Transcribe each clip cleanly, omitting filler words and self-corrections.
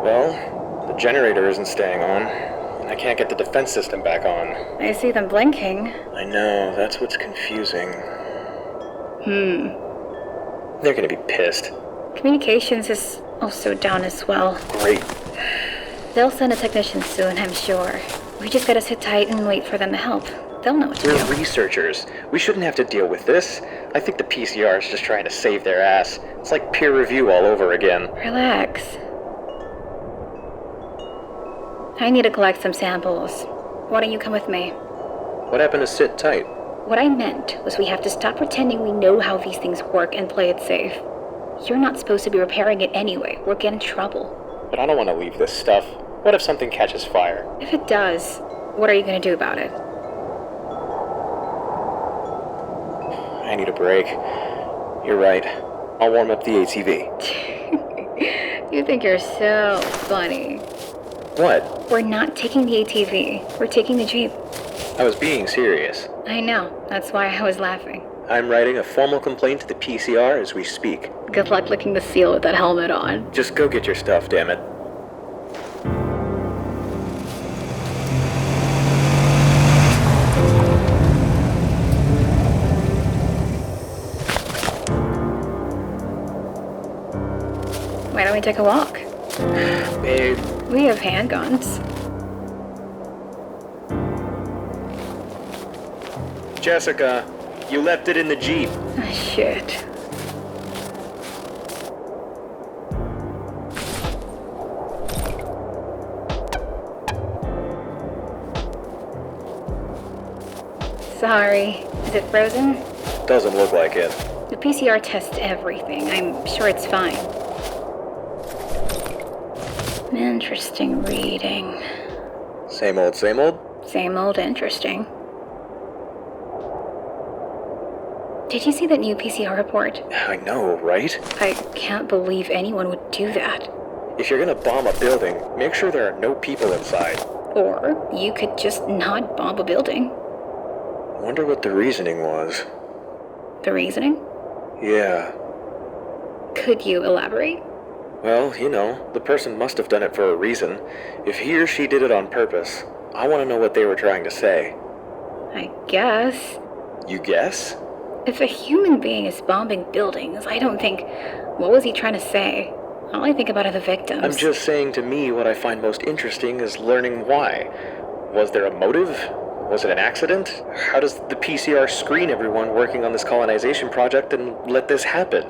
Well, the generator isn't staying on, and I can't get the defense system back on. I see them blinking. I know, that's what's confusing. They're gonna be pissed. Communications is also down as well. Great. They'll send a technician soon, I'm sure. We just gotta sit tight and wait for them to help. They'll know what to do. We're researchers. We shouldn't have to deal with this. I think the PCR is just trying to save their ass. It's like peer review all over again. Relax. I need to collect some samples. Why don't you come with me? What happened to sit tight? What I meant was we have to stop pretending we know how these things work and play it safe. You're not supposed to be repairing it anyway. We'll get in trouble. But I don't want to leave this stuff. What if something catches fire? If it does, what are you going to do about it? I need a break. You're right. I'll warm up the ATV. You think you're so funny. What? We're not taking the ATV. We're taking the Jeep. I was being serious. I know. That's why I was laughing. I'm writing a formal complaint to the PCR as we speak. Good luck licking the seal with that helmet on. Just go get your stuff, damn it. Why don't we take a walk? Babe. We have handguns. Jessica, you left it in the Jeep. Ah, shit. Sorry. Is it frozen? Doesn't look like it. The PCR tests everything. I'm sure it's fine. Interesting reading. Same old, same old? Same old interesting. Did you see that new PCR report? I know, right? I can't believe anyone would do that. If you're gonna bomb a building, make sure there are no people inside. Or you could just not bomb a building. Wonder what the reasoning was. The reasoning? Yeah. Could you elaborate? Well, you know, the person must have done it for a reason. If he or she did it on purpose, I want to know what they were trying to say. I guess. You guess? If a human being is bombing buildings, I don't think... What was he trying to say? All I think about are the victims. I'm just saying, to me, what I find most interesting is learning why. Was there a motive? Was it an accident? How does the PCR screen everyone working on this colonization project and let this happen?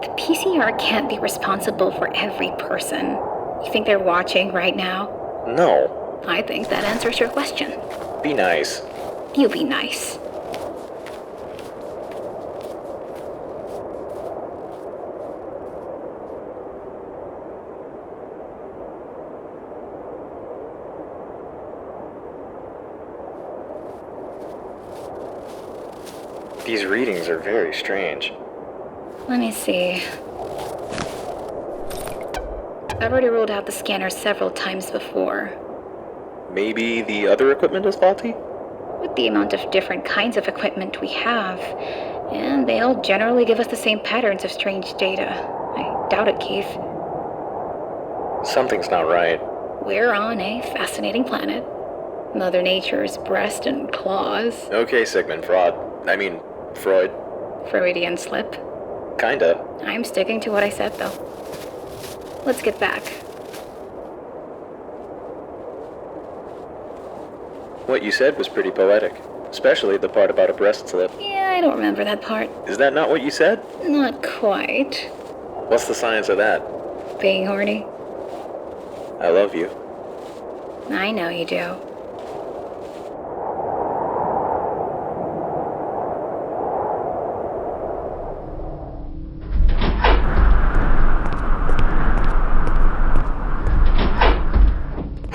The PCR can't be responsible for every person. You think they're watching right now? No. I think that answers your question. Be nice. You be nice. These readings are very strange. Let me see. I've already ruled out the scanner several times before. Maybe the other equipment is faulty? With the amount of different kinds of equipment we have, and they all generally give us the same patterns of strange data. I doubt it, Keith. Something's not right. We're on a fascinating planet. Mother Nature's breast and claws. Okay, Sigmund Freud. Freudian slip. Kinda. I'm sticking to what I said, though. Let's get back. What you said was pretty poetic, especially the part about a breast slip. Yeah, I don't remember that part. Is that not what you said? Not quite. What's the science of that? Being horny? I love you. I know you do.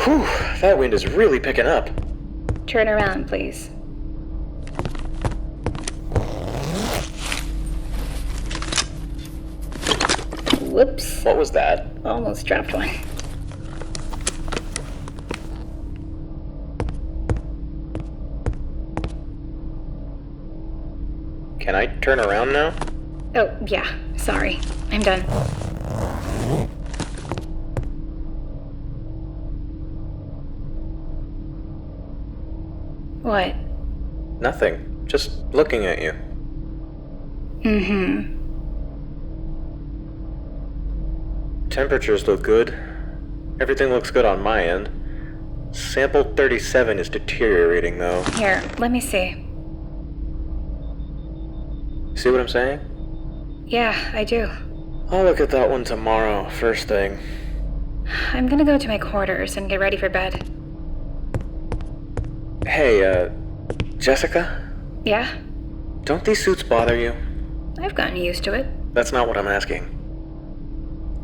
Whew, that wind is really picking up. Turn around, please. Whoops. What was that? Almost dropped one. Can I turn around now? Oh, yeah. Sorry. I'm done. What? Nothing. Just looking at you. Mm-hmm. Temperatures look good. Everything looks good on my end. Sample 37 is deteriorating, though. Here, let me see. See what I'm saying? Yeah, I do. I'll look at that one tomorrow, first thing. I'm gonna go to my quarters and get ready for bed. Hey, Jessica? Yeah? Don't these suits bother you? I've gotten used to it. That's not what I'm asking.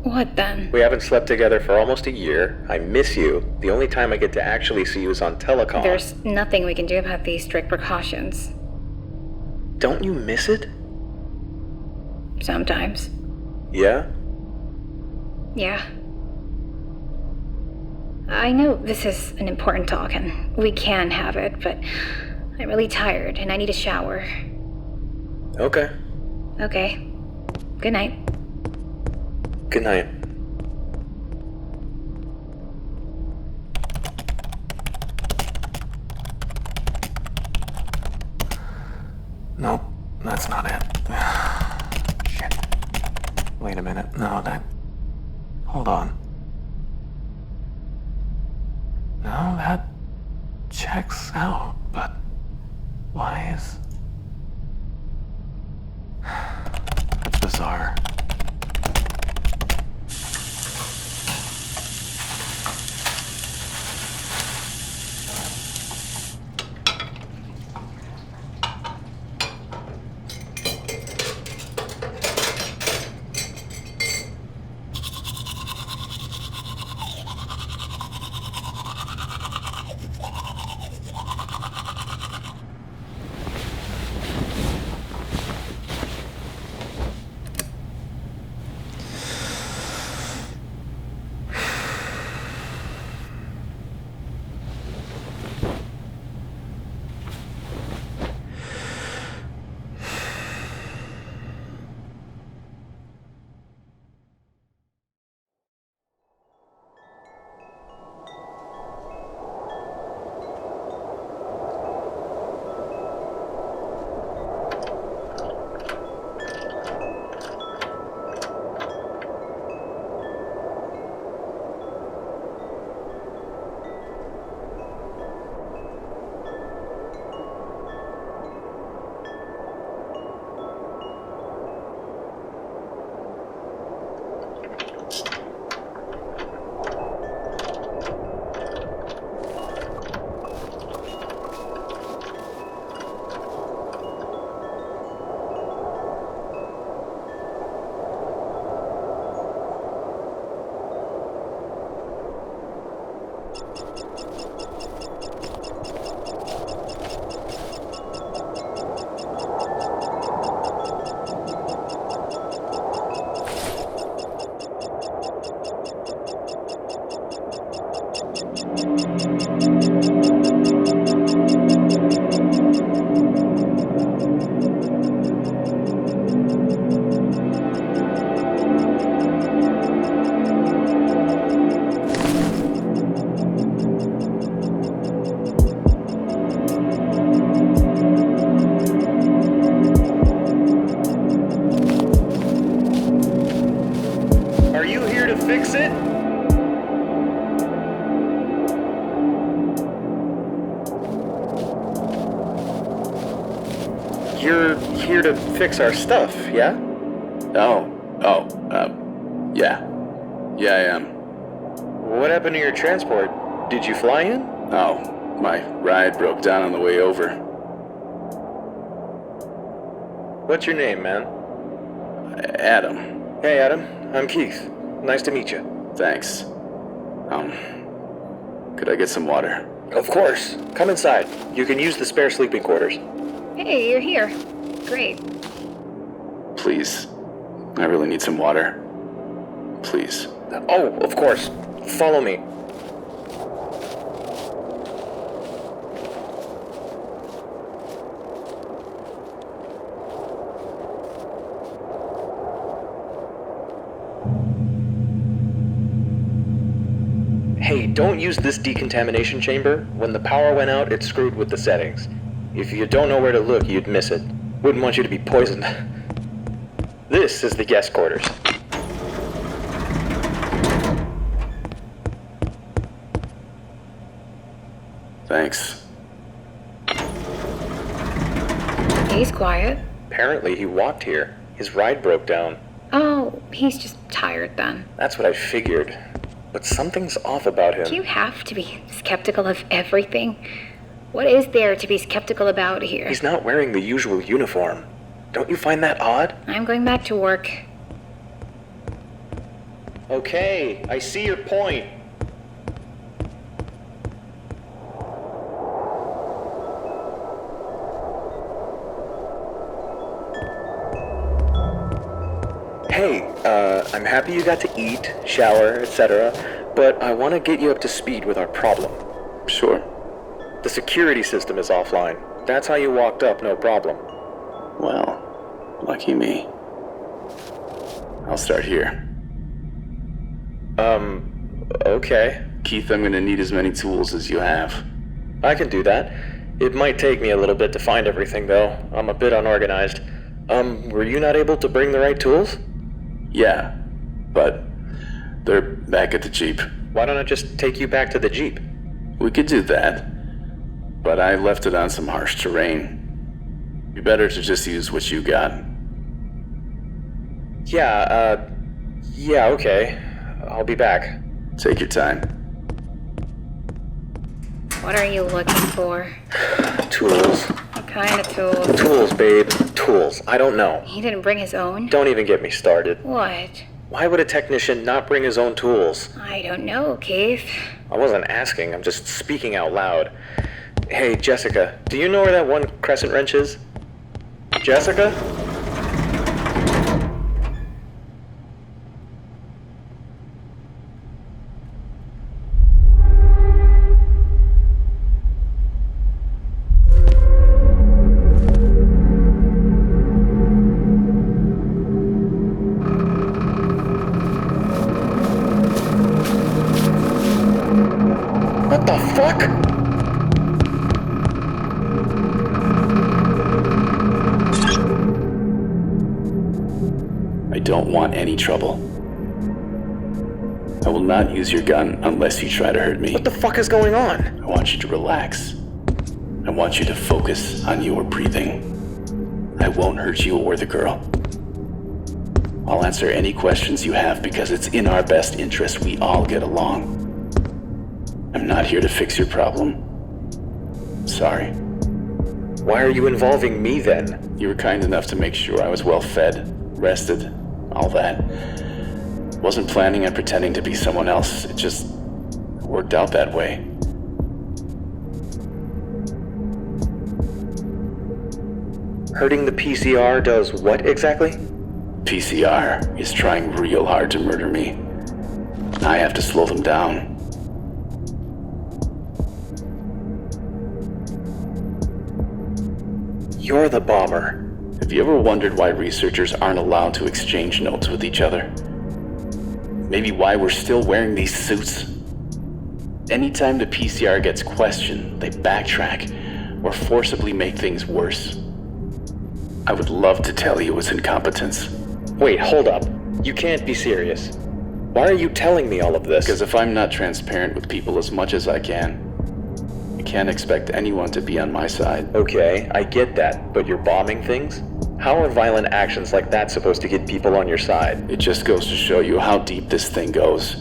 What then? We haven't slept together for almost a year. I miss you. The only time I get to actually see you is on telecom. There's nothing we can do about these strict precautions. Don't you miss it? Sometimes. Yeah? Yeah. I know this is an important talk and we can have it, but I'm really tired and I need a shower. Okay. Okay. Good night. Good night. Nope, that's not it. Shit. Wait a minute. No, that... Hold on. No, that checks out, but why is... That's bizarre. Are you here to fix it? You're here to fix our stuff, yeah? Yeah. Yeah, I am. What happened to your transport? Did you fly in? Oh, my ride broke down on the way over. What's your name, man? Adam. Hey, Adam. I'm Keith. Nice to meet you. Thanks. Could I get some water? Of course. Come inside. You can use the spare sleeping quarters. Hey, you're here. Great. Please. I really need some water. Please. Oh, of course. Follow me. Hey, don't use this decontamination chamber. When the power went out, it screwed with the settings. If you don't know where to look, you'd miss it. Wouldn't want you to be poisoned. This is the guest quarters. Thanks. He's quiet. Apparently he walked here. His ride broke down. Oh, he's just tired then. That's what I figured. But something's off about him. Do you have to be skeptical of everything? What is there to be skeptical about here? He's not wearing the usual uniform. Don't you find that odd? I'm going back to work. Okay, I see your point. Hey, I'm happy you got to eat, shower, etc., but I want to get you up to speed with our problem. Sure. The security system is offline. That's how you walked up, no problem. Well, lucky me. I'll start here. Okay. Keith, I'm gonna need as many tools as you have. I can do that. It might take me a little bit to find everything, though. I'm a bit unorganized. Were you not able to bring the right tools? Yeah, but they're back at the Jeep. Why don't I just take you back to the Jeep? We could do that, but I left it on some harsh terrain. Be better to just use what you got. Yeah, okay. I'll be back. Take your time. What are you looking for? Tools. What kind of tools? Tools, babe. Tools. I don't know. He didn't bring his own? Don't even get me started. What? Why would a technician not bring his own tools? I don't know, Keith. I wasn't asking, I'm just speaking out loud. Hey, Jessica, do you know where that one crescent wrench is? Jessica? What the fuck? I don't want any trouble. I will not use your gun unless you try to hurt me. What the fuck is going on? I want you to relax. I want you to focus on your breathing. I won't hurt you or the girl. I'll answer any questions you have because it's in our best interest we all get along. I'm not here to fix your problem. Sorry. Why are you involving me then? You were kind enough to make sure I was well fed, rested, all that. Wasn't planning on pretending to be someone else. It just worked out that way. Hurting the PCR does what exactly? PCR is trying real hard to murder me. I have to slow them down. You're the bomber. Have you ever wondered why researchers aren't allowed to exchange notes with each other? Maybe why we're still wearing these suits? Anytime the PCR gets questioned, they backtrack or forcibly make things worse. I would love to tell you it was incompetence. Wait, hold up. You can't be serious. Why are you telling me all of this? Because if I'm not transparent with people as much as I can't expect anyone to be on my side. Okay, I get that, but you're bombing things? How are violent actions like that supposed to get people on your side? It just goes to show you how deep this thing goes.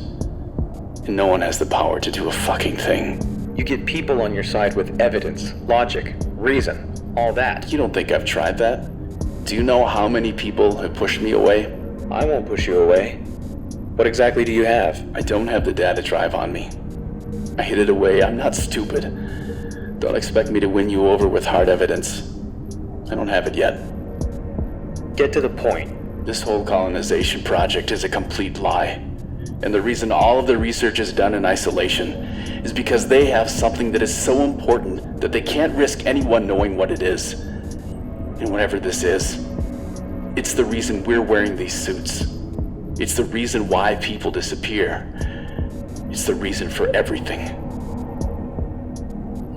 And no one has the power to do a fucking thing. You get people on your side with evidence, logic, reason, all that. You don't think I've tried that? Do you know how many people have pushed me away? I won't push you away. What exactly do you have? I don't have the data drive on me. I hid it away. I'm not stupid. Don't expect me to win you over with hard evidence. I don't have it yet. Get to the point. This whole colonization project is a complete lie. And the reason all of the research is done in isolation is because they have something that is so important that they can't risk anyone knowing what it is. And whatever this is, it's the reason we're wearing these suits. It's the reason why people disappear. It's the reason for everything.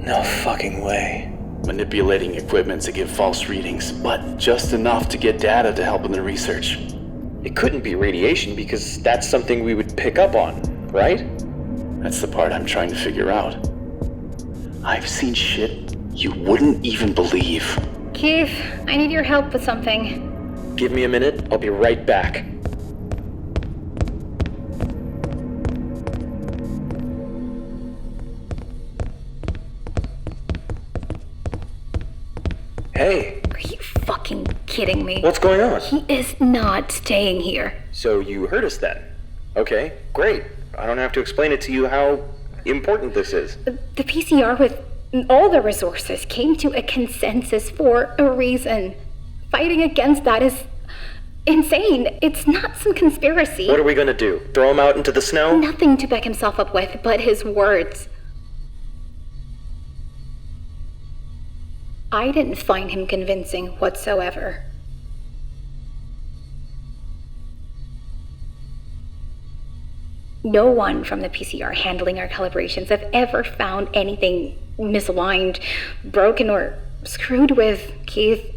No fucking way. Manipulating equipment to give false readings, but just enough to get data to help in the research. It couldn't be radiation because that's something we would pick up on, right? That's the part I'm trying to figure out. I've seen shit you wouldn't even believe. Keith, I need your help with something. Give me a minute, I'll be right back. Hey, Are you fucking kidding me? what's going on? He is not staying here. So you heard us then? Okay, great. I don't have to explain it to you how important this is. The PCR with all the resources came to a consensus for a reason. Fighting against that is insane. It's not some conspiracy. What are we gonna do? Throw him out into the snow? Nothing to back himself up with but his words. I didn't find him convincing whatsoever. No one from the PCR handling our calibrations have ever found anything misaligned, broken, or screwed with, Keith.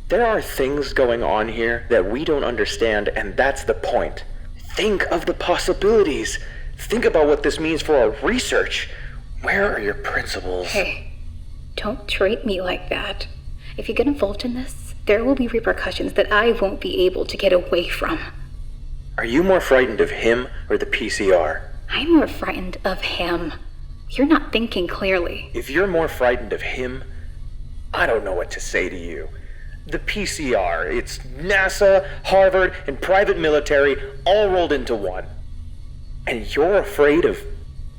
There are things going on here that we don't understand, and that's the point. Think of the possibilities. Think about what this means for our research. Where are your principles? Hey, don't treat me like that. If you get involved in this, there will be repercussions that I won't be able to get away from. Are you more frightened of him or the PCR? I'm more frightened of him. You're not thinking clearly. If you're more frightened of him, I don't know what to say to you. The PCR, it's NASA, Harvard, and private military all rolled into one. And you're afraid of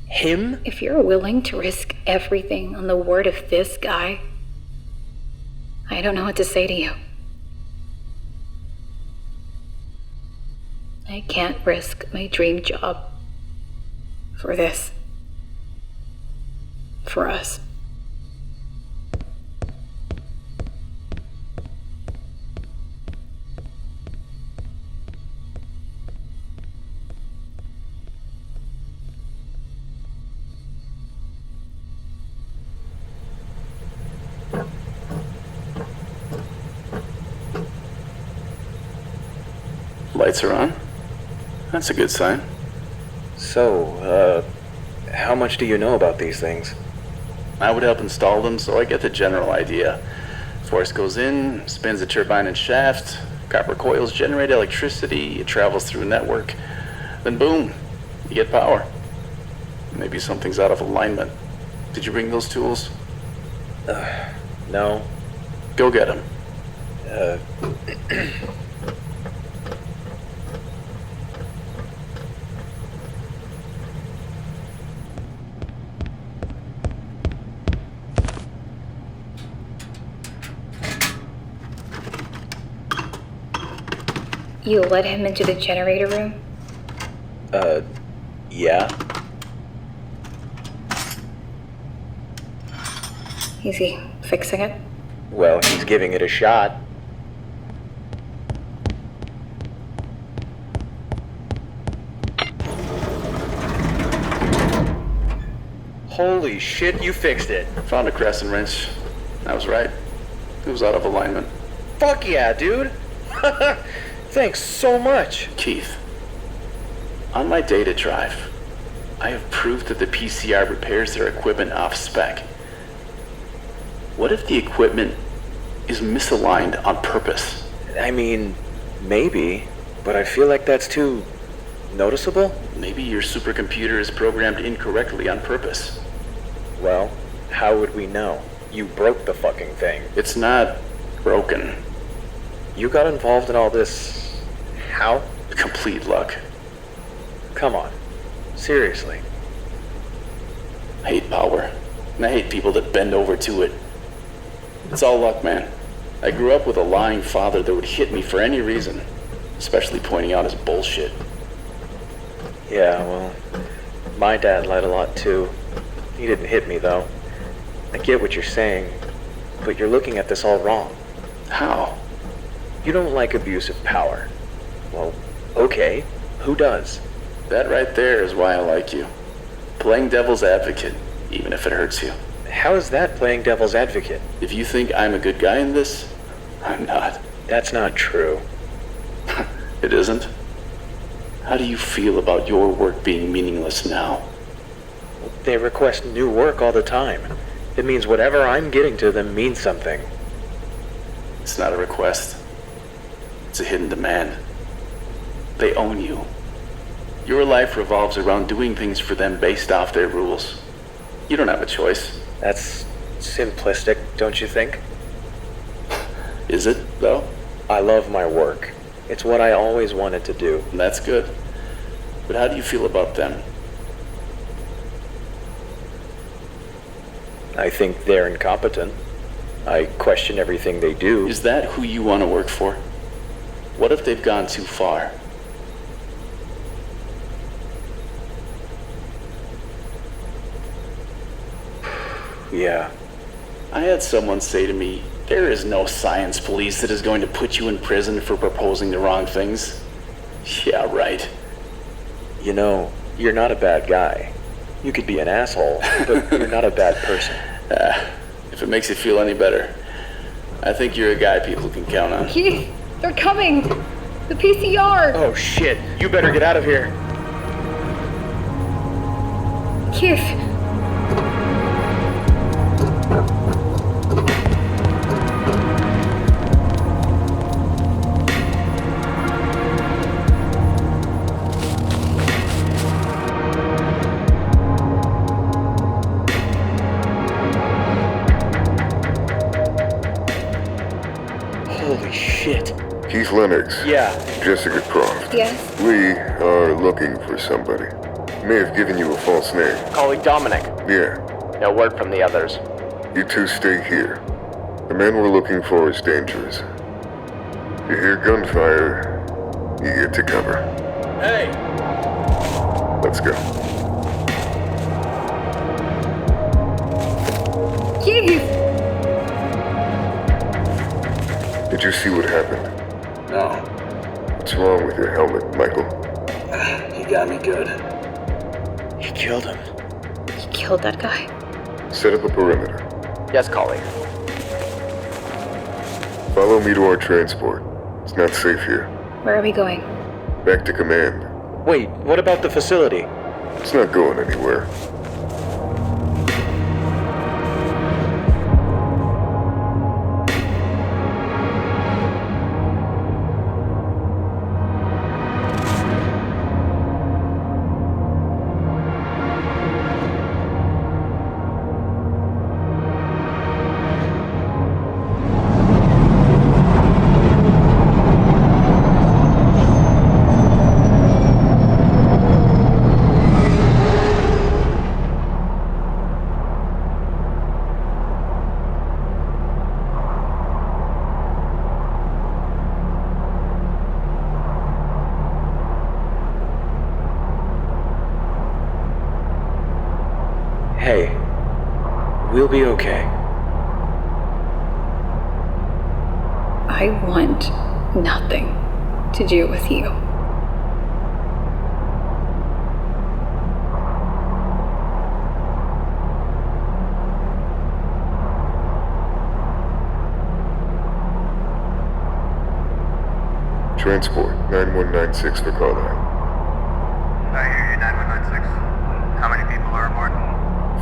him? If you're willing to risk everything on the word of this guy, I don't know what to say to you. I can't risk my dream job for this. For us. Lights are on. That's a good sign. So, how much do you know about these things? I would help install them so I get the general idea. Force goes in, spins the turbine and shaft, copper coils generate electricity, it travels through a network. Then boom, you get power. Maybe something's out of alignment. Did you bring those tools? No. Go get them. You let him into the generator room? Yeah. Is he fixing it? Well, he's giving it a shot. Holy shit, you fixed it. Found a crescent wrench. I was right. It was out of alignment. Fuck yeah, dude. Thanks so much. Keith, on my data drive, I have proof that the PCR repairs their equipment off spec. What if the equipment is misaligned on purpose? I mean, maybe, but I feel like that's too noticeable. Maybe your supercomputer is programmed incorrectly on purpose. Well, how would we know? You broke the fucking thing. It's not broken. You got involved in all this. How? Complete luck. Come on. Seriously. I hate power, and I hate people that bend over to it. It's all luck, man. I grew up with a lying father that would hit me for any reason, especially pointing out his bullshit. Yeah, well, my dad lied a lot too. He didn't hit me though. I get what you're saying, but you're looking at this all wrong. How? You don't like abuse of power. Well, Okay, who does? That right there is why I like you. Playing devil's advocate, even if it hurts you. How is that playing devil's advocate? If you think I'm a good guy in this, I'm not. That's not true. It isn't? How do you feel about your work being meaningless now? They request new work all the time. It means whatever I'm getting to them means something. It's not a request. It's a hidden demand. They own you. Your life revolves around doing things for them based off their rules. You don't have a choice. That's simplistic, don't you think? Is it, though? I love my work. It's what I always wanted to do. And that's good. But how do you feel about them? I think they're incompetent. I question everything they do. Is that who you want to work for? What if they've gone too far? Yeah. I had someone say to me, there is no science police that is going to put you in prison for proposing the wrong things. Yeah, right. You know, you're not a bad guy. You could be an asshole, but you're not a bad person. If it makes you feel any better, I think you're a guy people can count on. Keith, they're coming! The PCR! Oh shit, you better get out of here. Keith! Holy shit. Keith Lennox. Yeah. Jessica Croft. Yes? We are looking for somebody. May have given you a false name. Calling Dominic. Yeah. No word from the others. You two stay here. The man we're looking for is dangerous. If you hear gunfire, you get to cover. Hey! Let's go. Keith! Did you see what happened? No. What's wrong with your helmet, Michael? You got me good. He killed him. He killed that guy. Set up a perimeter. Yes, colleague. Follow me to our transport. It's not safe here. Where are we going? Back to command. Wait, what about the facility? It's not going anywhere. Hey, we'll be okay. I want nothing to do with you. Transport 9196 for Carlisle. I hear you, 9196. How many people are aboard?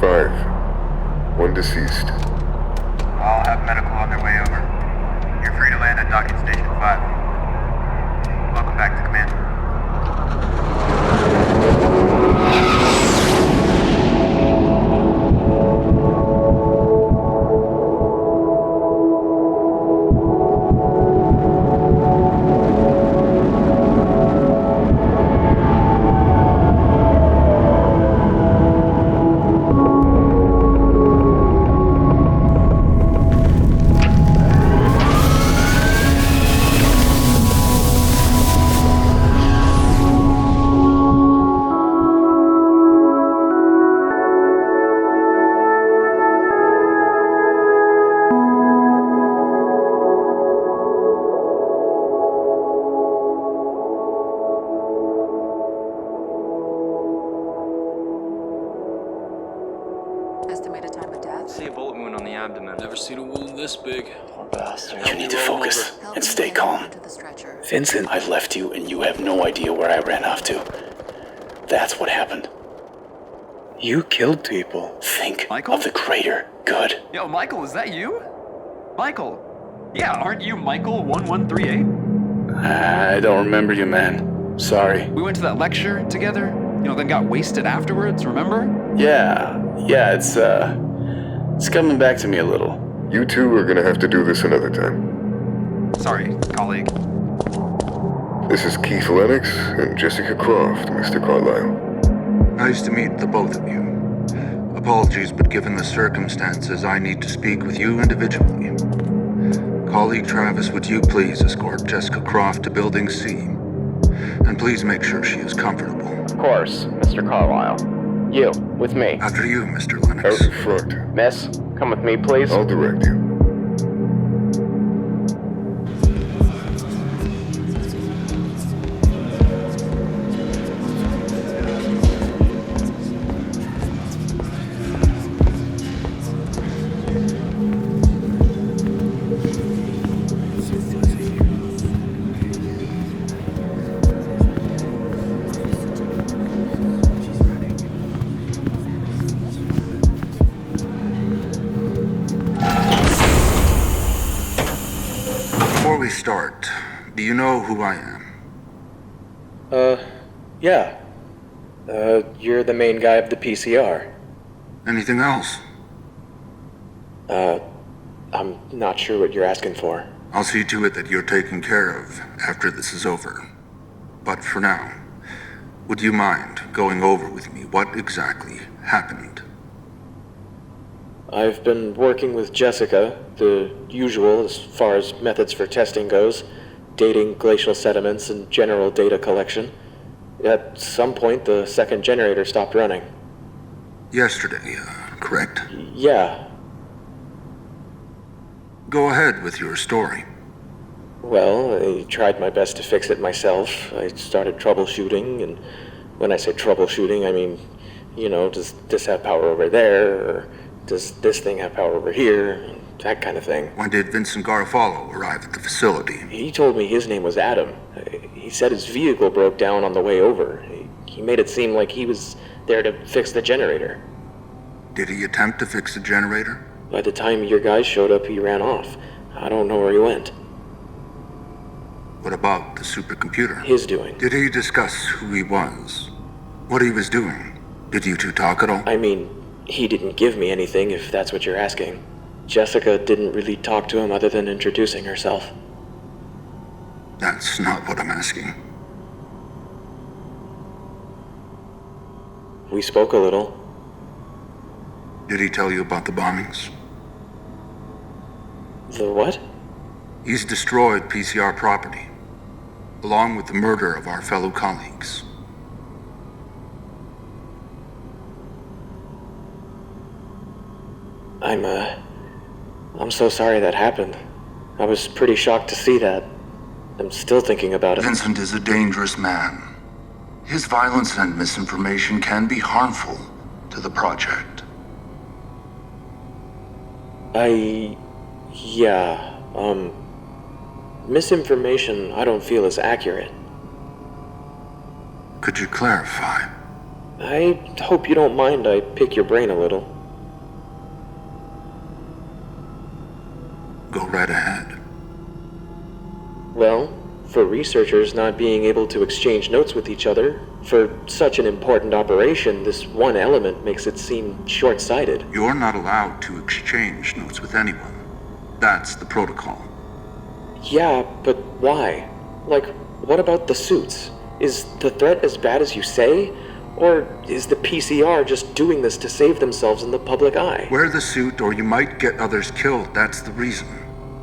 5. One deceased. All have medical on their way over. You're free to land at docking station 5. Welcome back to command. this big. You need to focus and stay calm. Vincent, I left you and you have no idea where I ran off to. That's what happened. You killed people. Think Michael? of the crater. Good. Yo, Michael, is that you? Michael. Yeah, aren't you Michael 1138? I don't remember you, man. Sorry. We went to that lecture together, then got wasted afterwards, remember? Yeah, it's coming back to me a little. You two are gonna have to do this another time. Sorry, colleague. This is Keith Lennox and Jessica Croft, Mr. Carlyle. Nice to meet the both of you. Apologies, but given the circumstances, I need to speak with you individually. Colleague Travis, would you please escort Jessica Croft to Building C? And please make sure she is comfortable. Of course, Mr. Carlyle. You, with me. After you, Mr. Lennox. Out in front. Miss, come with me, please. I'll direct you. Before we start, do you know who I am? Yeah. You're the main guy of the PCR. Anything else? I'm not sure what you're asking for. I'll see to it that you're taken care of after this is over. But for now, would you mind going over with me what exactly happened? I've been working with Jessica, the usual as far as methods for testing goes, dating glacial sediments and general data collection. At some point, the second generator stopped running. Yesterday, correct? Yeah. Go ahead with your story. Well, I tried my best to fix it myself. I started troubleshooting, and when I say troubleshooting, I mean, does this have power over there, or does this thing have power over here, that kind of thing. When did Vincent Garofalo arrive at the facility? He told me his name was Adam. He said his vehicle broke down on the way over. He made it seem like he was there to fix the generator. Did he attempt to fix the generator? By the time your guys showed up, he ran off. I don't know where he went. What about the supercomputer? His doing. Did he discuss who he was? What he was doing? Did you two talk at all? I mean, he didn't give me anything, if that's what you're asking. Jessica didn't really talk to him other than introducing herself. That's not what I'm asking. We spoke a little. Did he tell you about the bombings? The what? He's destroyed PCR property, along with the murder of our fellow colleagues. I'm so sorry that happened. I was pretty shocked to see that. I'm still thinking about it. Vincent is a dangerous man. His violence and misinformation can be harmful to the project. Misinformation I don't feel is accurate. Could you clarify? I hope you don't mind I pick your brain a little. Go right ahead. Well, for researchers not being able to exchange notes with each other, for such an important operation, this one element makes it seem short-sighted. You're not allowed to exchange notes with anyone. That's the protocol. Yeah, but why? Like, what about the suits? Is the threat as bad as you say? Or is the PCR just doing this to save themselves in the public eye? Wear the suit or you might get others killed, that's the reason.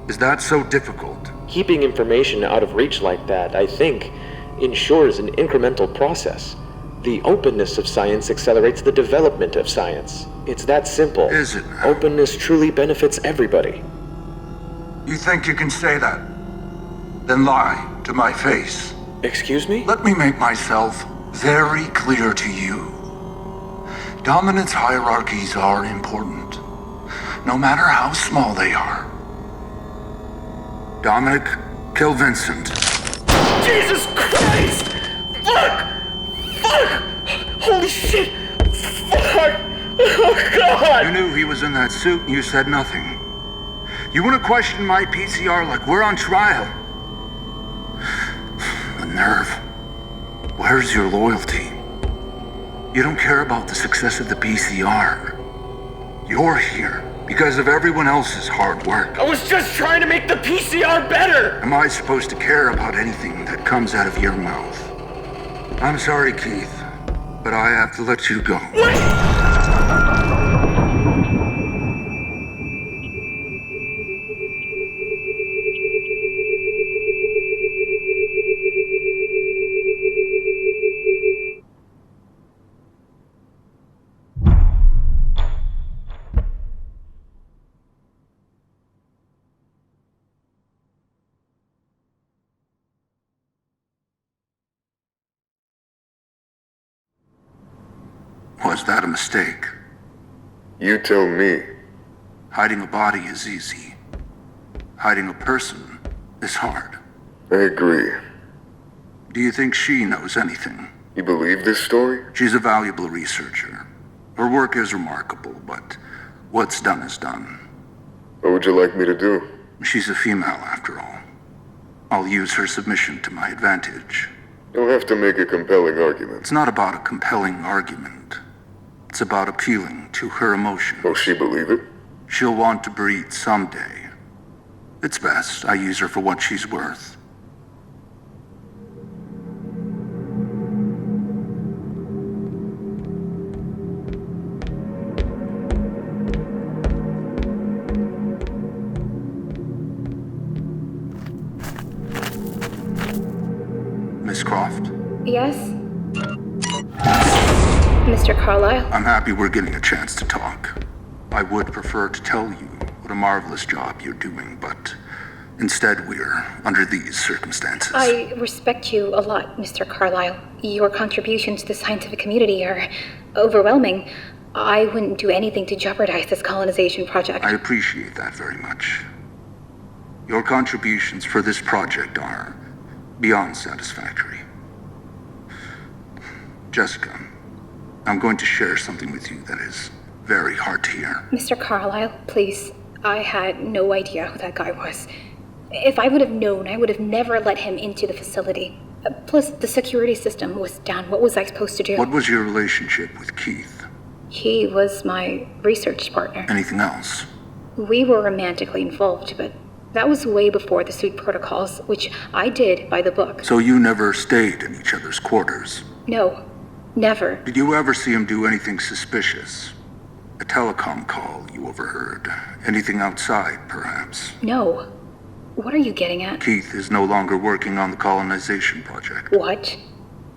Is that so difficult? Keeping information out of reach like that, I think, ensures an incremental process. The openness of science accelerates the development of science. It's that simple. Is it? Openness truly benefits everybody. You think you can say that? Then lie to my face. Excuse me? Let me make myself very clear to you. Dominance hierarchies are important, no matter how small they are. Dominic, kill Vincent. Jesus Christ! Fuck! Fuck! Holy shit! Fuck! Oh, God! You knew he was in that suit and you said nothing. You want to question my PCR like we're on trial. The nerve. Where's your loyalty? You don't care about the success of the PCR. You're here because of everyone else's hard work. I was just trying to make the PCR better! Am I supposed to care about anything that comes out of your mouth? I'm sorry, Keith, but I have to let you go. Was that a mistake? You tell me. Hiding a body is easy. Hiding a person is hard. I agree. Do you think she knows anything? You believe this story? She's a valuable researcher. Her work is remarkable, but what's done is done. What would you like me to do? She's a female, after all. I'll use her submission to my advantage. You'll have to make a compelling argument. It's not about a compelling argument. It's about appealing to her emotions. Will she believe it? She'll want to breathe someday. It's best I use her for what she's worth. Miss Croft? Yes? Mr. Carlyle? I'm happy we're getting a chance to talk. I would prefer to tell you what a marvelous job you're doing, but instead we're under these circumstances. I respect you a lot, Mr. Carlyle. Your contributions to the scientific community are overwhelming. I wouldn't do anything to jeopardize this colonization project. I appreciate that very much. Your contributions for this project are beyond satisfactory. Jessica, I'm going to share something with you that is very hard to hear. Mr. Carlyle, please. I had no idea who that guy was. If I would have known, I would have never let him into the facility. Plus, the security system was down. What was I supposed to do? What was your relationship with Keith? He was my research partner. Anything else? We were romantically involved, but that was way before the suit protocols, which I did by the book. So you never stayed in each other's quarters? No, never. Did you ever see him do anything suspicious? A telecom call you overheard? Anything outside, perhaps? No. What are you getting at? Keith is no longer working on the colonization project. What?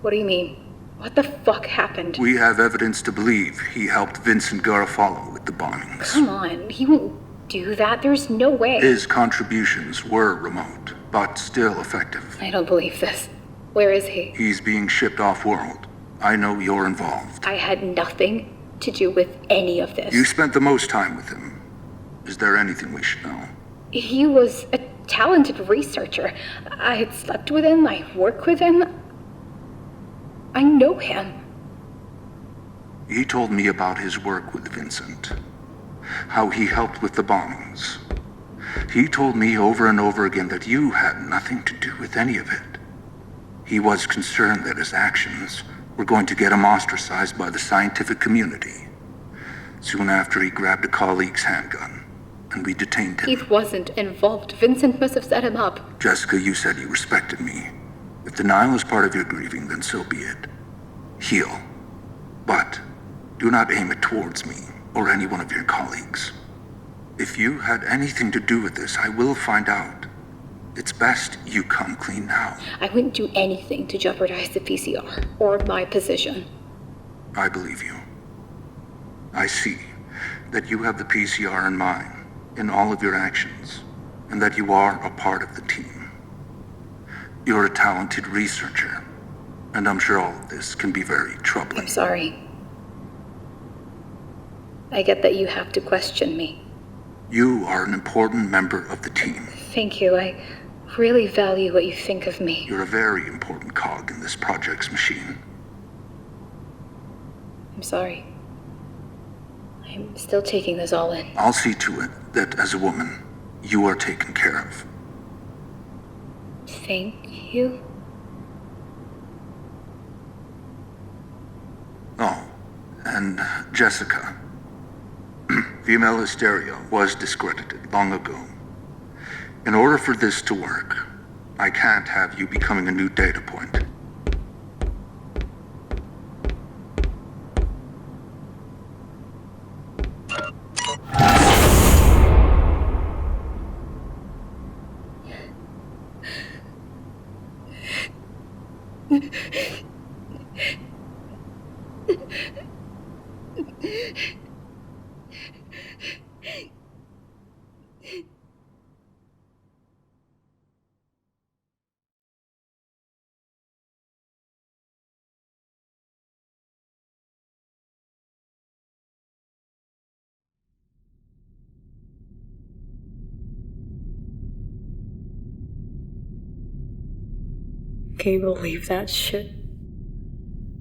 What do you mean? What the fuck happened? We have evidence to believe he helped Vincent Garofalo with the bombings. Come on, he won't do that. There's no way. His contributions were remote, but still effective. I don't believe this. Where is he? He's being shipped off-world. I know you're involved. I had nothing to do with any of this. You spent the most time with him. Is there anything we should know? He was a talented researcher. I had slept with him, I worked with him. I know him. He told me about his work with Vincent. How he helped with the bombings. He told me over and over again that you had nothing to do with any of it. He was concerned that his actions were going to get him ostracized by the scientific community. Soon after, he grabbed a colleague's handgun, and we detained him. Keith wasn't involved. Vincent must have set him up. Jessica, you said you respected me. If denial is part of your grieving, then so be it. Heal. But do not aim it towards me or any one of your colleagues. If you had anything to do with this, I will find out. It's best you come clean now. I wouldn't do anything to jeopardize the PCR or my position. I believe you. I see that you have the PCR in mind in all of your actions, and that you are a part of the team. You're a talented researcher, and I'm sure all of this can be very troubling. I'm sorry. I get that you have to question me. You are an important member of the team. Thank you. I really value what you think of me. You're a very important cog in this project's machine. I'm sorry. I'm still taking this all in. I'll see to it that, as a woman, you are taken care of. Thank you. Oh, and Jessica. Female hysteria was discredited long ago. In order for this to work, I can't have you becoming a new data point. Can you believe that shit?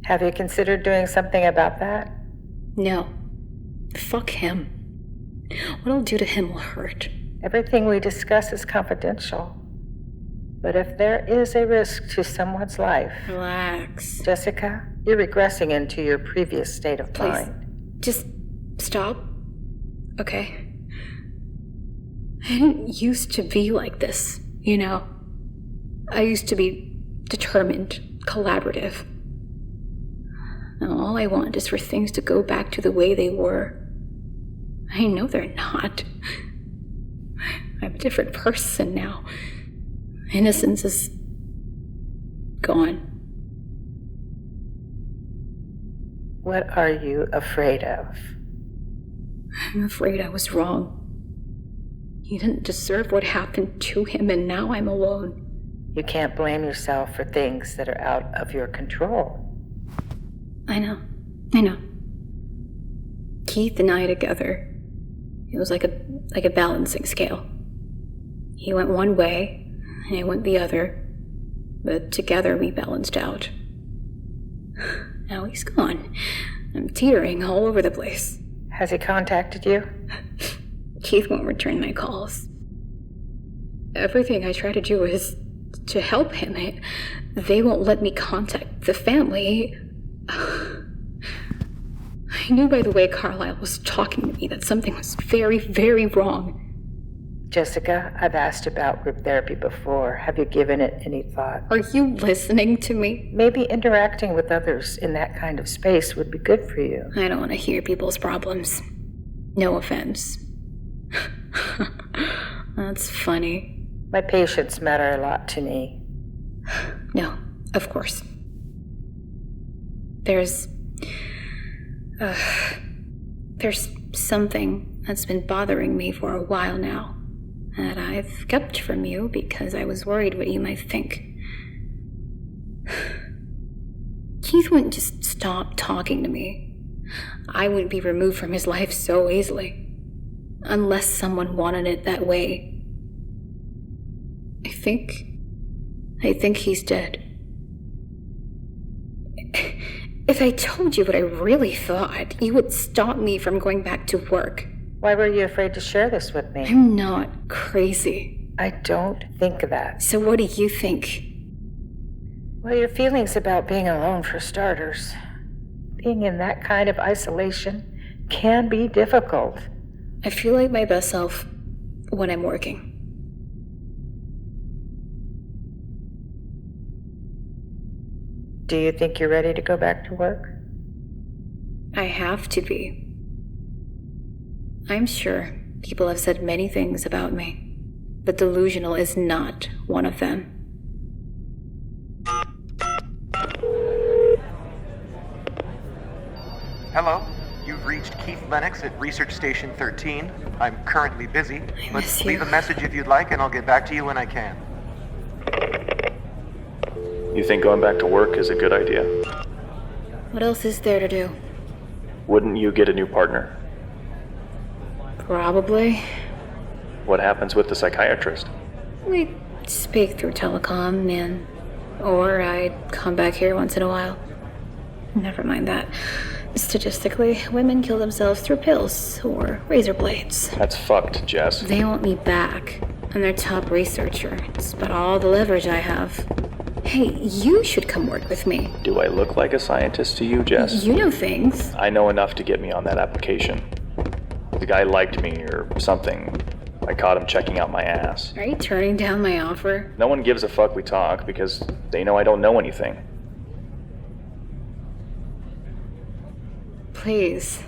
Have you considered doing something about that? No. Fuck him. What I'll do to him will hurt. Everything we discuss is confidential. But if there is a risk to someone's life... Relax. Jessica, you're regressing into your previous state of Please, mind. just stop. Okay? I didn't used to be like this, you know? I used to be determined, collaborative. Now, all I want is for things to go back to the way they were. I know they're not. I'm a different person now. Innocence is gone. What are you afraid of? I'm afraid I was wrong. He didn't deserve what happened to him, and now I'm alone. You can't blame yourself for things that are out of your control. I know. Keith and I together, it was like a balancing scale. He went one way, and I went the other, but together we balanced out. Now he's gone. I'm teetering all over the place. Has he contacted you? Keith won't return my calls. Everything I try to do is to help him. They won't let me contact the family. I knew by the way Carlisle was talking to me that something was very, very wrong. Jessica, I've asked about group therapy before. Have you given it any thought? Are you listening to me? Maybe interacting with others in that kind of space would be good for you. I don't want to hear people's problems. No offense. That's funny. My patients matter a lot to me. No, of course. There's something that's been bothering me for a while now that I've kept from you because I was worried what you might think. Keith wouldn't just stop talking to me. I wouldn't be removed from his life so easily. Unless someone wanted it that way. I think he's dead. If I told you what I really thought, you would stop me from going back to work. Why were you afraid to share this with me? I'm not crazy. I don't think that. So what do you think? Well, your feelings about being alone, for starters. Being in that kind of isolation can be difficult. I feel like my best self when I'm working. Do you think you're ready to go back to work? I have to be. I'm sure people have said many things about me, but delusional is not one of them. Hello, you've reached Keith Lennox at Research Station 13. I'm currently busy, but leave a message if you'd like and I'll get back to you when I can. You think going back to work is a good idea? What else is there to do? Wouldn't you get a new partner? Probably. What happens with the psychiatrist? We I'd speak through telecom, or I'd come back here once in a while. Never mind that. Statistically, women kill themselves through pills or razor blades. That's fucked, Jess. They want me back. I'm their top researcher. It's about all the leverage I have. Hey, you should come work with me. Do I look like a scientist to you, Jess? You know things. I know enough to get me on that application. The guy liked me or something. I caught him checking out my ass. Are you turning down my offer? No one gives a fuck we talk because they know I don't know anything. Please.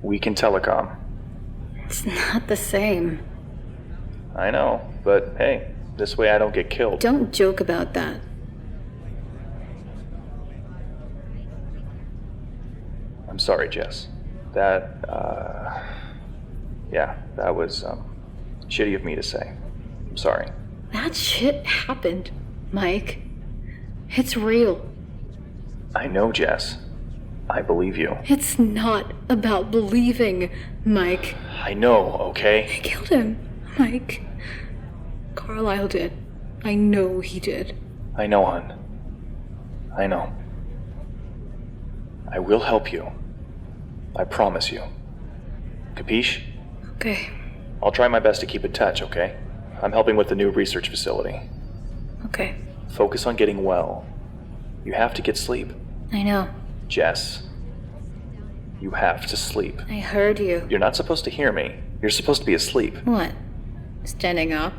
We can telecom. It's not the same. I know, but hey, this way I don't get killed. Don't joke about that. I'm sorry, Jess. That was, shitty of me to say. I'm sorry. That shit happened, Mike. It's real. I know, Jess. I believe you. It's not about believing, Mike. I know, okay? I killed him, Mike. Carlisle did. I know he did. I know, hon. I know. I will help you. I promise you. Capiche? Okay. I'll try my best to keep in touch, okay? I'm helping with the new research facility. Okay. Focus on getting well. You have to get sleep. I know. Jess, you have to sleep. I heard you. You're not supposed to hear me. You're supposed to be asleep. What? Standing up?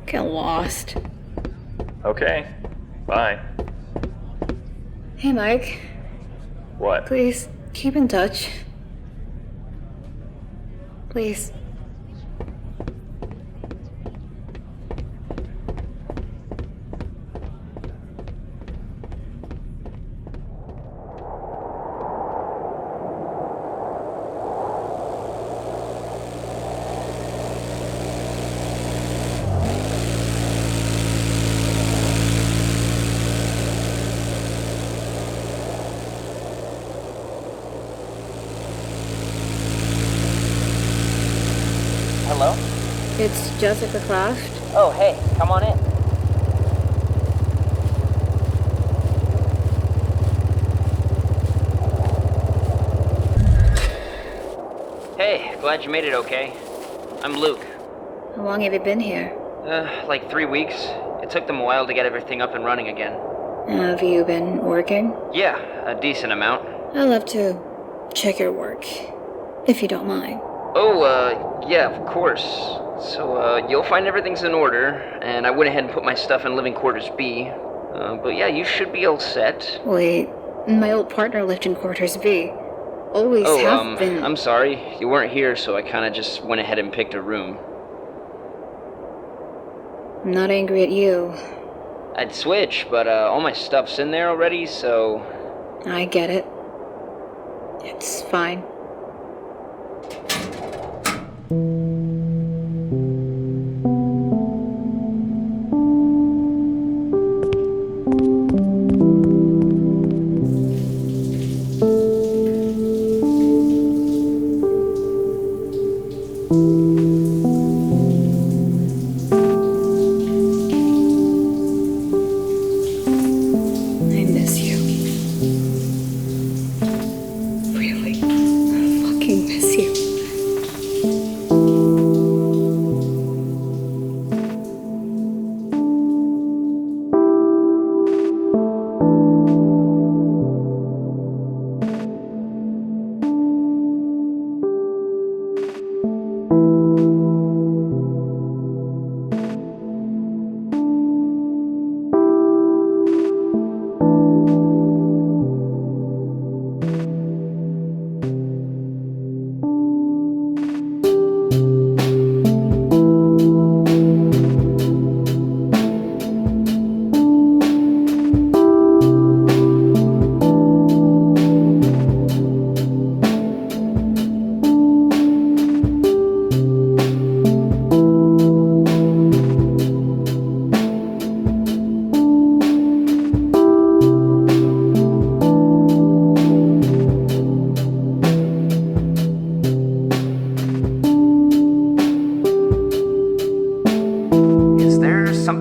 Get lost. Okay. Bye. Hey, Mike. What? Please, keep in touch. Please. Hello? It's Jessica Kraft. Oh, hey, come on in. Hey, glad you made it okay. I'm Luke. How long have you been here? Like 3 weeks. It took them a while to get everything up and running again. Have you been working? Yeah, a decent amount. I'd love to check your work, if you don't mind. Oh, yeah, of course. So, you'll find everything's in order, and I went ahead and put my stuff in living quarters B. But yeah, you should be all set. Wait, my old partner lived in quarters B. Always have been. I'm sorry. You weren't here, so I kinda just went ahead and picked a room. I'm not angry at you. I'd switch, but all my stuff's in there already, so... I get it. It's fine. I miss you. Really.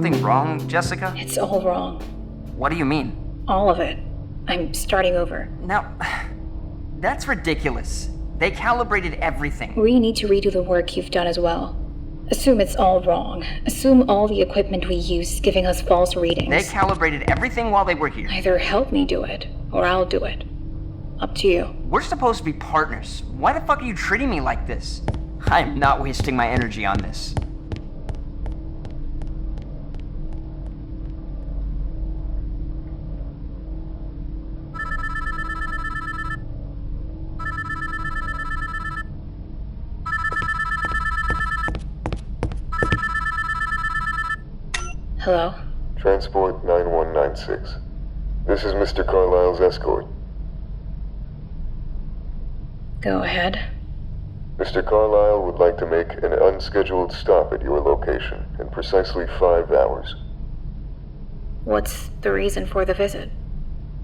something wrong, Jessica? It's all wrong. What do you mean? All of it. I'm starting over. Now, that's ridiculous. They calibrated everything. We need to redo the work you've done as well. Assume it's all wrong. Assume all the equipment we use is giving us false readings. They calibrated everything while they were here. Either help me do it, or I'll do it. Up to you. We're supposed to be partners. Why the fuck are you treating me like this? I'm not wasting my energy on this. Hello? Transport 9196. This is Mr. Carlisle's escort. Go ahead. Mr. Carlisle would like to make an unscheduled stop at your location in precisely 5 hours. What's the reason for the visit?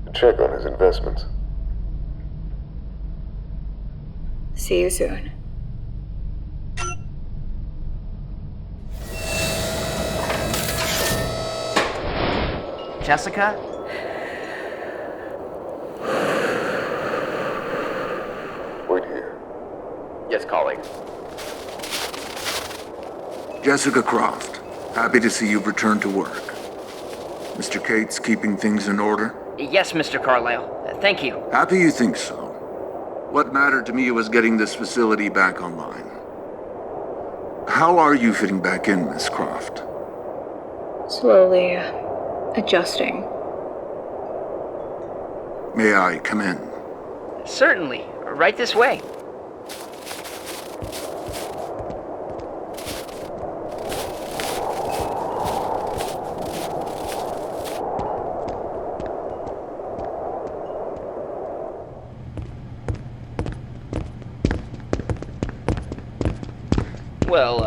To check on his investments. See you soon. Jessica? Wait here. Yes, colleague. Jessica Croft, happy to see you've returned to work. Mr. Cates keeping things in order? Yes, Mr. Carlisle. Thank you. Happy you think so. What mattered to me was getting this facility back online. How are you fitting back in, Miss Croft? Slowly adjusting. May I come in? Certainly. Right this way. Well,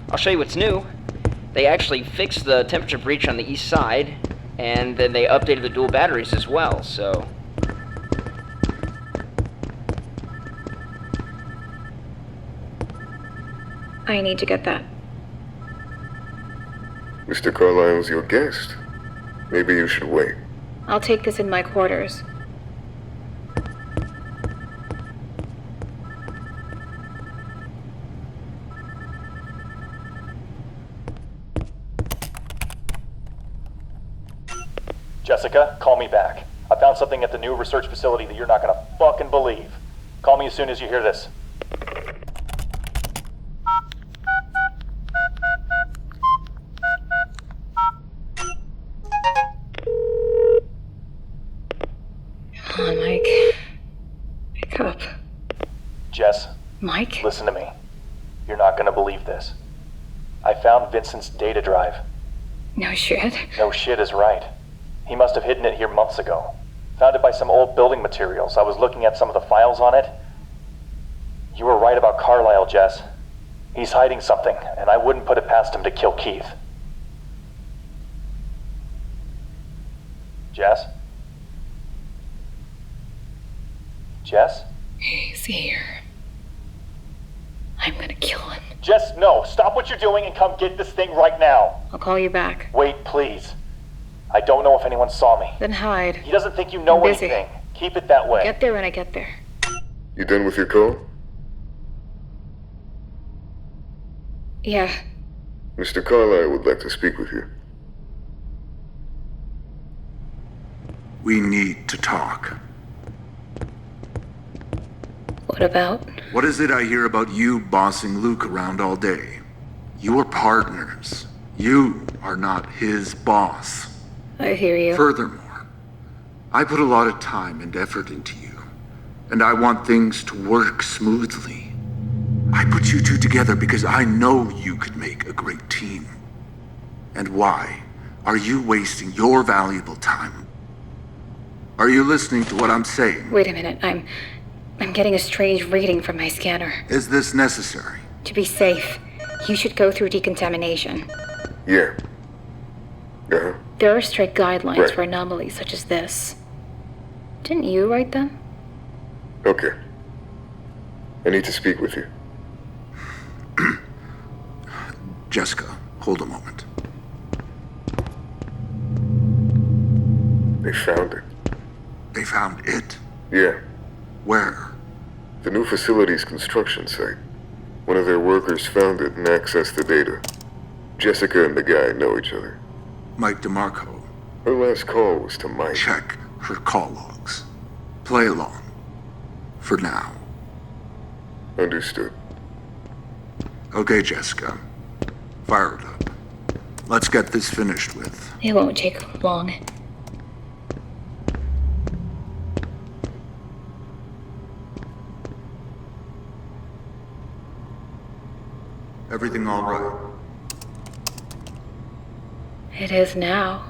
I'll show you what's new. They actually fixed the temperature breach on the east side, and then they updated the dual batteries as well, so... I need to get that. Mr. Carlisle's your guest. Maybe you should wait. I'll take this in my quarters. Jessica, call me back. I found something at the new research facility that you're not gonna fucking believe. Call me as soon as you hear this. Come on, Mike. Wake up. Jess, Mike? listen to me. You're not gonna believe this. I found Vincent's data drive. No shit. No shit is right. He must have hidden it here months ago. Found it by some old building materials. I was looking at some of the files on it. You were right about Carlisle, Jess. He's hiding something, and I wouldn't put it past him to kill Keith. Jess? Jess? He's here. I'm gonna kill him. Jess, no. Stop what you're doing and come get this thing right now. I'll call you back. Wait, please. I don't know if anyone saw me. Then hide. He doesn't think you know I'm busy. anything. Keep it that way. Get there when I get there. You done with your call? Yeah. Mr. Carlisle would like to speak with you. We need to talk. What about? What is it I hear about you bossing Luke around all day? You're partners. You are not his boss. I hear you. Furthermore, I put a lot of time and effort into you, and I want things to work smoothly. I put you two together because I know you could make a great team. And why are you wasting your valuable time? Are you listening to what I'm saying? Wait a minute. I'm getting a strange reading from my scanner. Is this necessary? To be safe, you should go through decontamination. Yeah. Uh-huh. There are strict guidelines Right. for anomalies such as this. Didn't you write them? Okay. I need to speak with you. Jessica, hold a moment. They found it. They found it? Yeah, Where? the new facility's construction site. One of their workers found it and accessed the data. Jessica and the guy know each other. Mike DeMarco. Her last call was to Mike. Check her call logs. Play along. For now. Understood. Okay, Jessica. Fire it up. Let's get this finished with. It won't take long. Everything all right? It is now.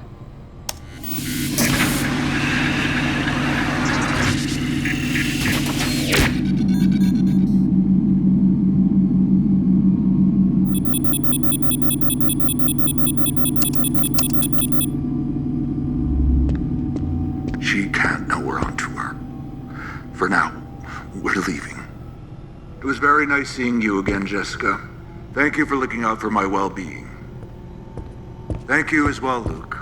She can't know we're on tour. For now, we're leaving. It was very nice seeing you again, Jessica. Thank you for looking out for my well-being. Thank you as well, Luke.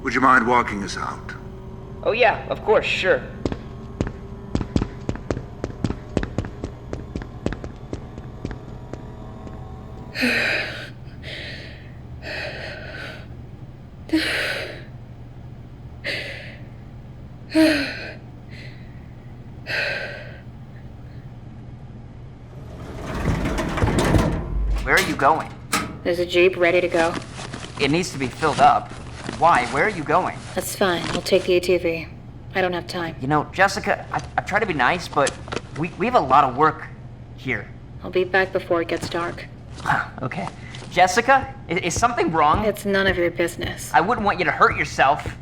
Would you mind walking us out? Oh yeah, of course, sure. Where are you going? There's a Jeep ready to go. It needs to be filled up. Why? Where are you going? That's fine. I'll take the ATV. I don't have time. You know, Jessica, I try to be nice, but we have a lot of work here. I'll be back before it gets dark. Okay. Jessica, is something wrong? It's none of your business. I wouldn't want you to hurt yourself.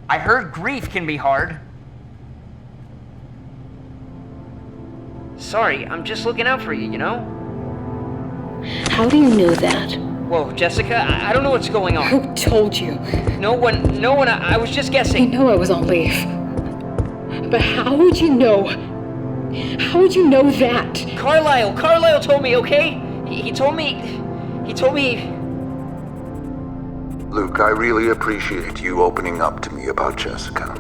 I heard grief can be hard. Sorry, I'm just looking out for you, you know? How do you know that? Whoa, Jessica, I don't know what's going on. Who told you? No one, I was just I guessing. know I was on leave. But how would you know? How would you know that? Carlisle told me, okay? He told me... Luke, I really appreciate you opening up to me about Jessica.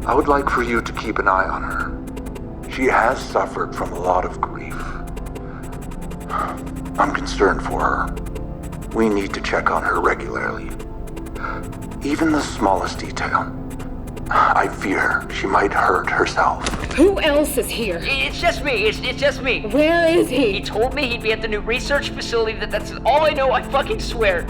I would like for you to keep an eye on her. She has suffered from a lot of grief. I'm concerned for her. We need to check on her regularly. Even the smallest detail. I fear she might hurt herself. Who else is here? It's just me, it's just me. Where is He he? told me he'd be at the new research facility. That's all I know, I fucking swear.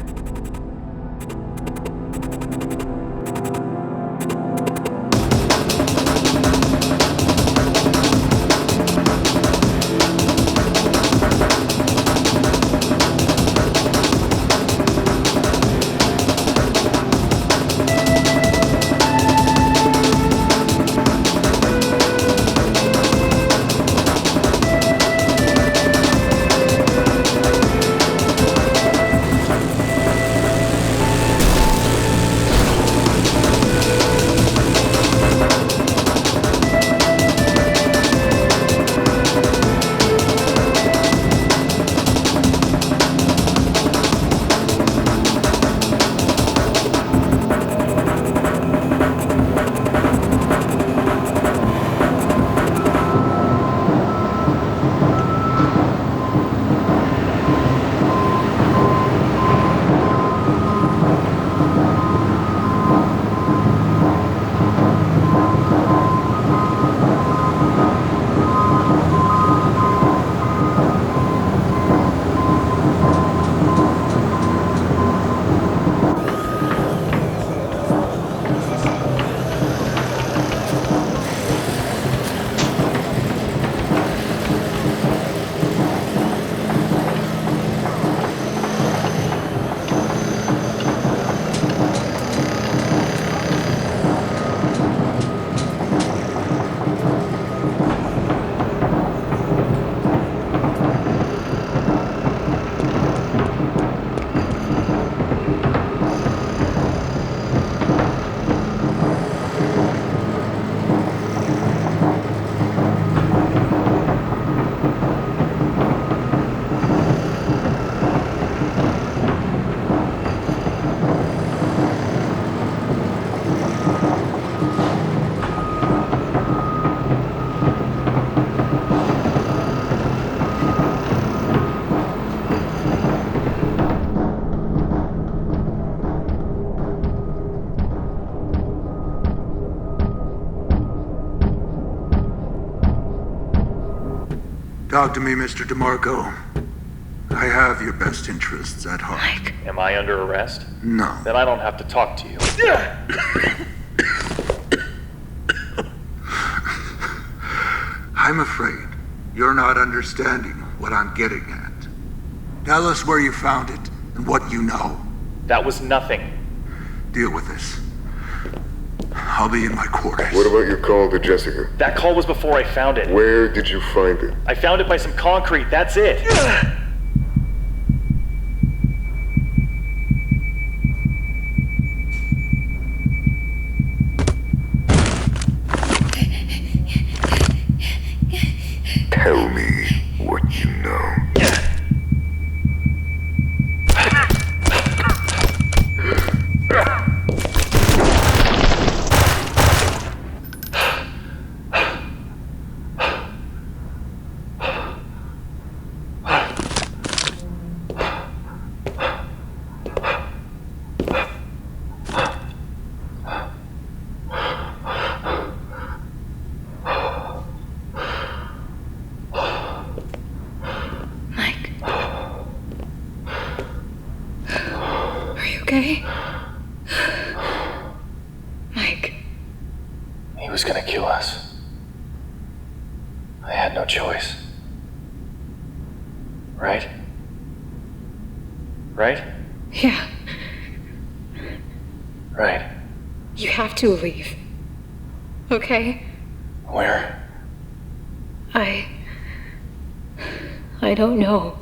Talk to me, Mr. DeMarco. I have your best interests at heart. Mike. Am I under arrest? No. Then I don't have to talk to you. I'm afraid you're not understanding what I'm getting at. Tell us where you found it and what you know. That was nothing. Deal with this. I'll be in my quarters. What about your call to Jessica? That call was before I found it. Where did you find it? I found it by some concrete, that's it. Tell me what you know. Okay? Mike. He was gonna kill us. I had no choice. Right? Right? Yeah. Right. You have to leave. Okay? Where? I don't know.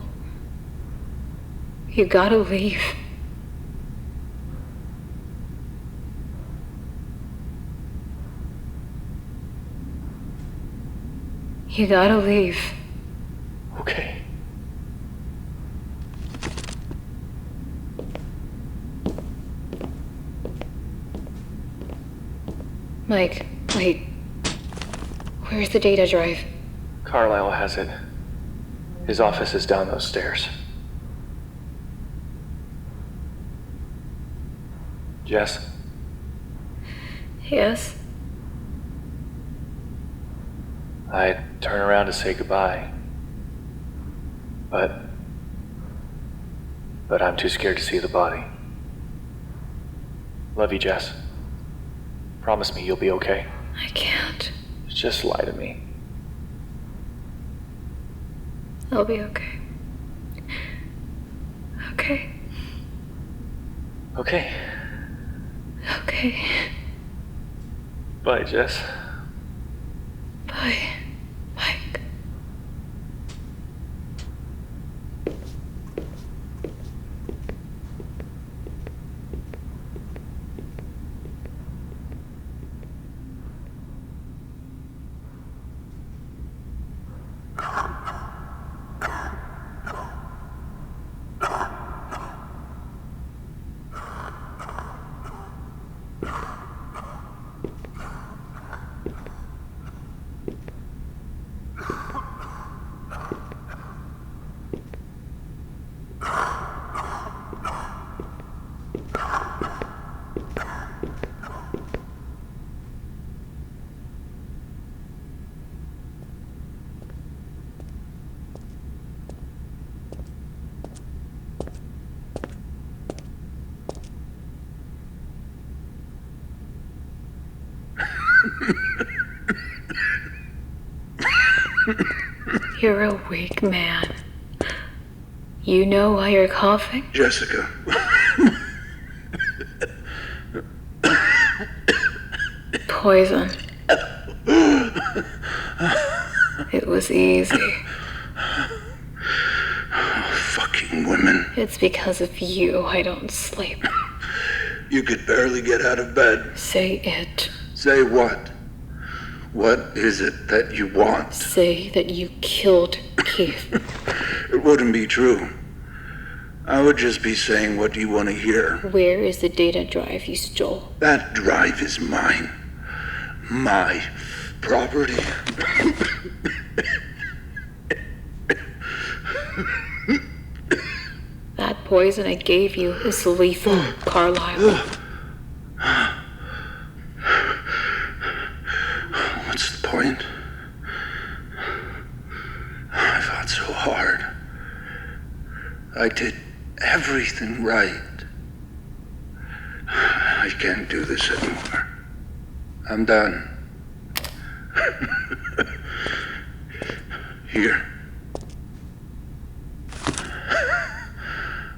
You gotta leave. You gotta leave. Okay. Mike, wait. Where's the data drive? Carlisle has it. His office is down those stairs. Jess? Yes? I'd turn around to say goodbye. But I'm too scared to see the body. Love you, Jess. Promise me you'll be okay. I can't. Just lie to me. I'll be okay. Okay. Okay. Okay. Bye, Jess. Bye, Mike. You're a weak man. You know why you're coughing? Jessica. Poison. It was easy. Fucking women. It's because of you I don't sleep. You could barely get out of bed. Say it. Say what? What is it that you want? Say that you killed Keith. It wouldn't be true. I would just be saying what you want to hear. Where is the data drive you stole? That drive is mine. My property. That poison I gave you is lethal, Carlisle. What's the point? I've everything right. I can't do this anymore. I'm done. Here.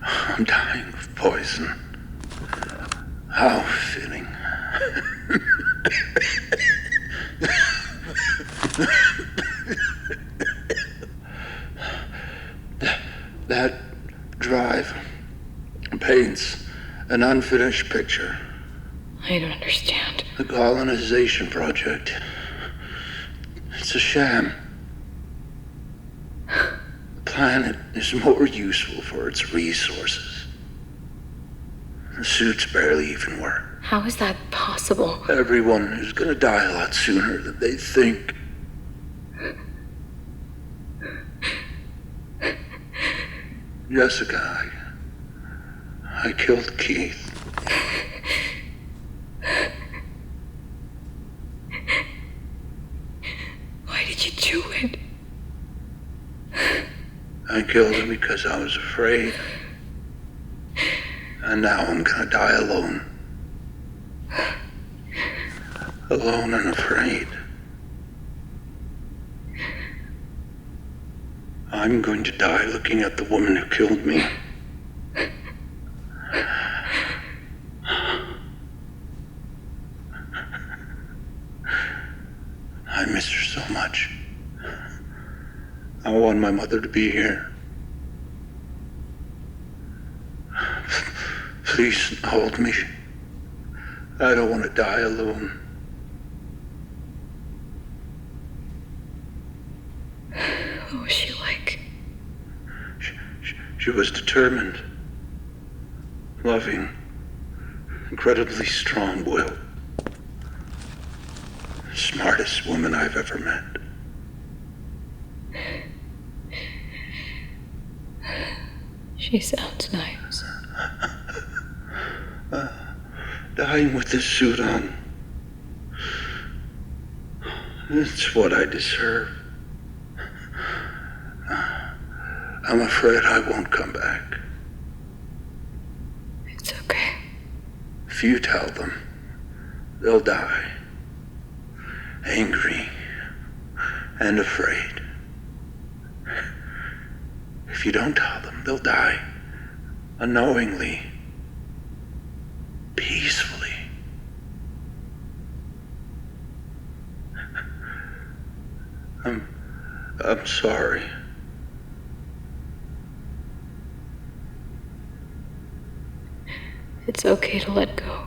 I'm dying of poison. How fitting. That drive paints an unfinished picture. I don't understand. The colonization project. It's a sham. The planet is more useful for its resources. The suits barely even work. How is that possible? Everyone is gonna die a lot sooner than they think. Jessica, I killed Keith. Why did you do it? I killed him because I was afraid. And now I'm gonna die alone. Alone and afraid. I'm going to die looking at the woman who killed me. I miss her so much. I want my mother to be here. Please hold me. I don't want to die alone. What was she like? She was determined, loving, incredibly strong-willed. Smartest woman I've ever met. She sounds nice. Dying with this suit on. It's what I deserve. I'm afraid I won't come back. It's okay. If you tell them, they'll die. Angry and afraid. If you don't tell them, they'll die unknowingly, peacefully. I'm sorry. It's okay to let go.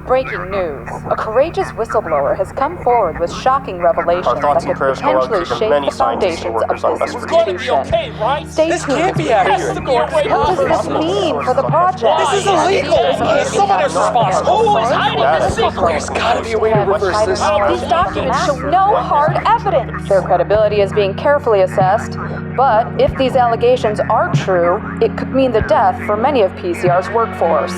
Breaking news. A courageous whistleblower has come forward with shocking revelations that could potentially shape the foundations of this institution. Stay tuned. What does this mean for the project? This is illegal! Someone is responsible! Who is hiding this secret? There's gotta be a way to reverse this. These documents show no hard evidence. Their credibility is being carefully assessed, but if these allegations are true, it could mean the death for many of PCR's workforce.